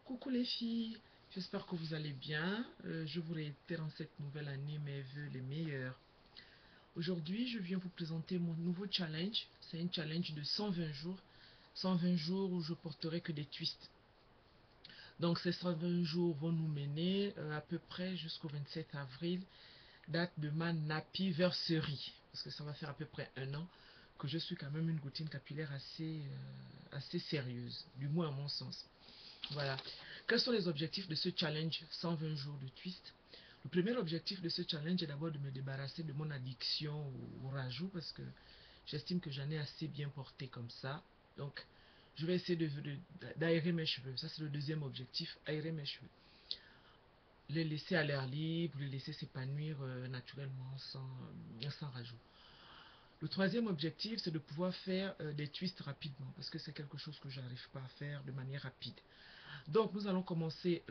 Coucou les filles, j'espère que vous allez bien. Je vous réitère en cette nouvelle année mes vœux les meilleurs. Aujourd'hui, je viens vous présenter mon nouveau challenge. C'est un challenge de 120 jours. 120 jours où je porterai que des twists. Donc ces 120 jours vont nous mener à peu près jusqu'au 27 avril, date de ma napiversary. Parce que ça va faire à peu près un an que je suis quand même une routine capillaire assez sérieuse, du moins à mon sens. Voilà. Quels sont les objectifs de ce challenge 120 jours de twist? Le premier objectif de ce challenge est d'abord de me débarrasser de mon addiction au rajout parce que j'estime que j'en ai assez bien porté comme ça. Donc, je vais essayer d'aérer mes cheveux. Ça, c'est le deuxième objectif, aérer mes cheveux. Les laisser à l'air libre, les laisser s'épanouir naturellement sans rajout. Le troisième objectif, c'est de pouvoir faire des twists rapidement parce que c'est quelque chose que je n'arrive pas à faire de manière rapide. Donc, nous allons commencer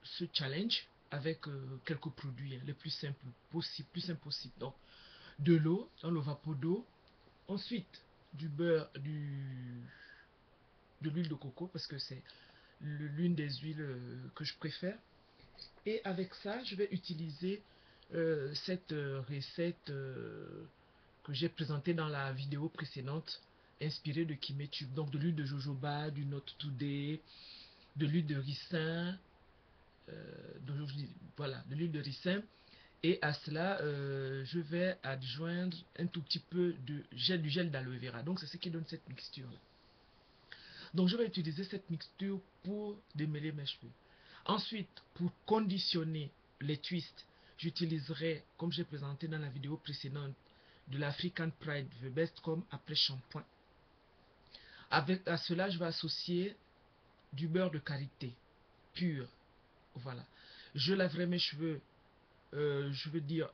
ce challenge avec quelques produits les plus simples possibles, Donc, de l'eau dans le vapeur d'eau. Ensuite, du beurre, de l'huile de coco parce que c'est l'une des huiles que je préfère. Et avec ça, je vais utiliser cette recette que j'ai présentée dans la vidéo précédente, inspirée de Kimetube. Donc, de l'huile de jojoba, du Not Today, de l'huile de ricin, voilà, de l'huile de ricin. Et à cela, je vais adjoindre un tout petit peu du gel d'aloe vera. Donc, c'est ce qui donne cette mixture-là. Donc, je vais utiliser cette mixture pour démêler mes cheveux. Ensuite, pour conditionner les twists, j'utiliserai, comme j'ai présenté dans la vidéo précédente, de l'African Pride The Best Comb après shampoing. Avec à cela, je vais associer du beurre de karité pur. Voilà. Je laverai mes cheveux, je veux dire,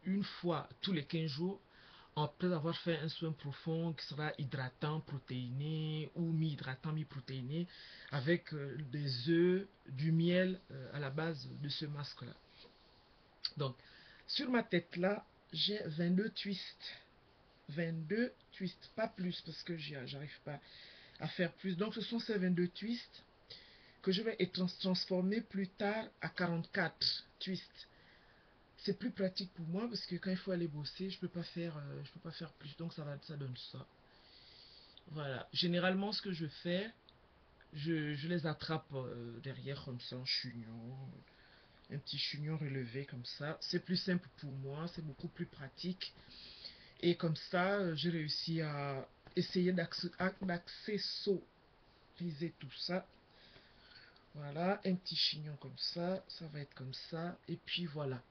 une fois tous les 15 jours, après avoir fait un soin profond qui sera hydratant, protéiné ou mi-hydratant, mi-protéiné, avec des œufs, du miel à la base de ce masque-là. Donc, sur ma tête là, j'ai 22 twists. 22 twists, pas plus parce que j'arrive pas à faire plus. Donc, ce sont ces 22 twists que je vais transformer plus tard à 44 twists. C'est plus pratique pour moi parce que quand il faut aller bosser, je peux pas faire plus. Donc ça donne ça. Voilà. Généralement, ce que je fais, je les attrape derrière comme ça en chignon, un petit chignon relevé comme ça. C'est plus simple pour moi, c'est beaucoup plus pratique. Et comme ça, j'ai réussi à essayer d'accessoriser tout ça. Voilà, un petit chignon comme ça va être comme ça. Et puis voilà.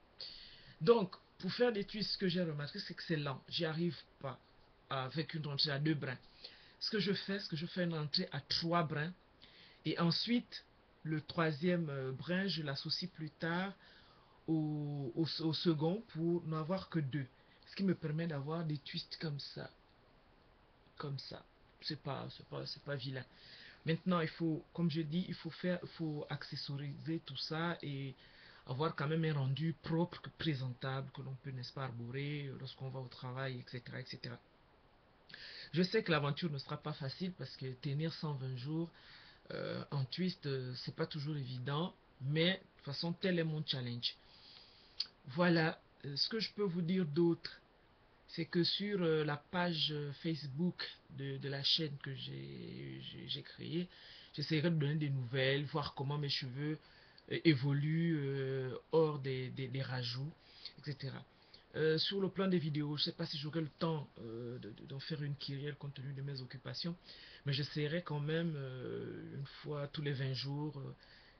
Donc, pour faire des twists, ce que j'ai remarqué, c'est que c'est lent. J'y arrive pas avec une rentrée à 2 brins. Ce que je fais une rentrée à 3 brins. Et ensuite, le troisième brin, je l'associe plus tard au second pour n'avoir que 2. Ce qui me permet d'avoir des twists comme ça. Comme ça. C'est pas vilain. Maintenant, il faut, comme je dis, il faut accessoriser tout ça et avoir quand même un rendu propre, présentable, que l'on peut, n'est-ce pas, arborer lorsqu'on va au travail, etc., etc. Je sais que l'aventure ne sera pas facile parce que tenir 120 jours en twist, c'est pas toujours évident, mais de toute façon, tel est mon challenge. Voilà, ce que je peux vous dire d'autre, c'est que sur la page Facebook de la chaîne que j'ai créée, j'essaierai de donner des nouvelles, voir comment mes cheveux évoluent hors des rajouts, etc. Sur le plan des vidéos, je ne sais pas si j'aurai le temps d'en faire une kyrielle compte tenu de mes occupations, mais j'essaierai quand même, une fois tous les 20 jours,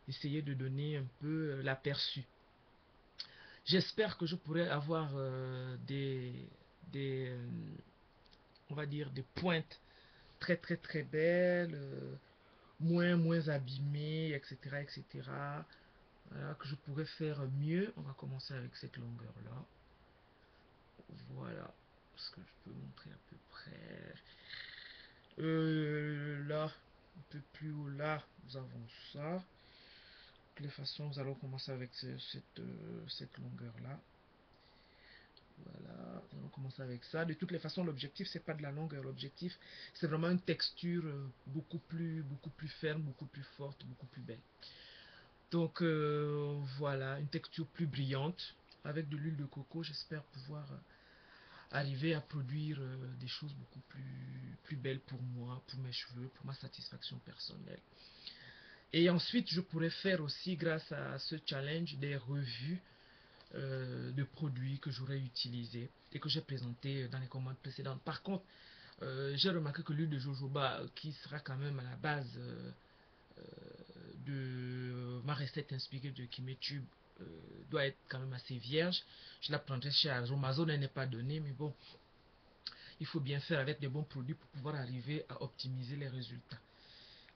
essayer de donner un peu l'aperçu. J'espère que je pourrai avoir des on va dire, des pointes très très très belles, moins abîmées, etc. etc. Voilà, que je pourrais faire mieux. On va commencer avec cette longueur-là. Voilà ce que je peux montrer à peu près. Là, un peu plus haut, là, nous avons ça. De toutes les façons, nous allons commencer avec cette longueur-là. Voilà, on commence avec ça. De toutes les façons, l'objectif, c'est pas de la longueur. L'objectif, c'est vraiment une texture beaucoup plus ferme, beaucoup plus forte, beaucoup plus belle. Donc voilà, une texture plus brillante. Avec de l'huile de coco, j'espère pouvoir arriver à produire des choses beaucoup plus belles pour moi, pour mes cheveux, pour ma satisfaction personnelle. Et ensuite, je pourrais faire aussi, grâce à ce challenge, des revues de produits que j'aurais utilisés et que j'ai présenté dans les commandes précédentes. Par contre, j'ai remarqué que l'huile de jojoba, qui sera quand même à la base de ma recette inspirée de Kimetube, doit être quand même assez vierge. Je la prendrai chez Amazon, elle n'est pas donnée, mais bon, il faut bien faire avec des bons produits pour pouvoir arriver à optimiser les résultats.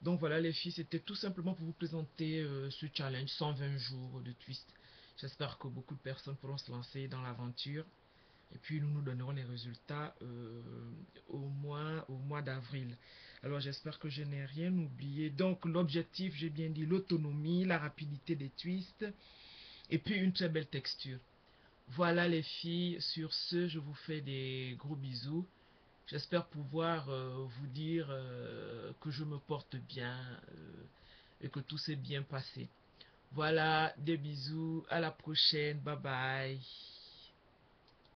Donc voilà les filles, c'était tout simplement pour vous présenter ce challenge 120 jours de twist. J'espère que beaucoup de personnes pourront se lancer dans l'aventure. Et puis nous nous donnerons les résultats au mois d'avril. Alors j'espère que je n'ai rien oublié. Donc l'objectif, j'ai bien dit l'autonomie, la rapidité des twists et puis une très belle texture. Voilà les filles, sur ce, je vous fais des gros bisous. J'espère pouvoir vous dire que je me porte bien et que tout s'est bien passé. Voilà, des bisous, à la prochaine, bye bye.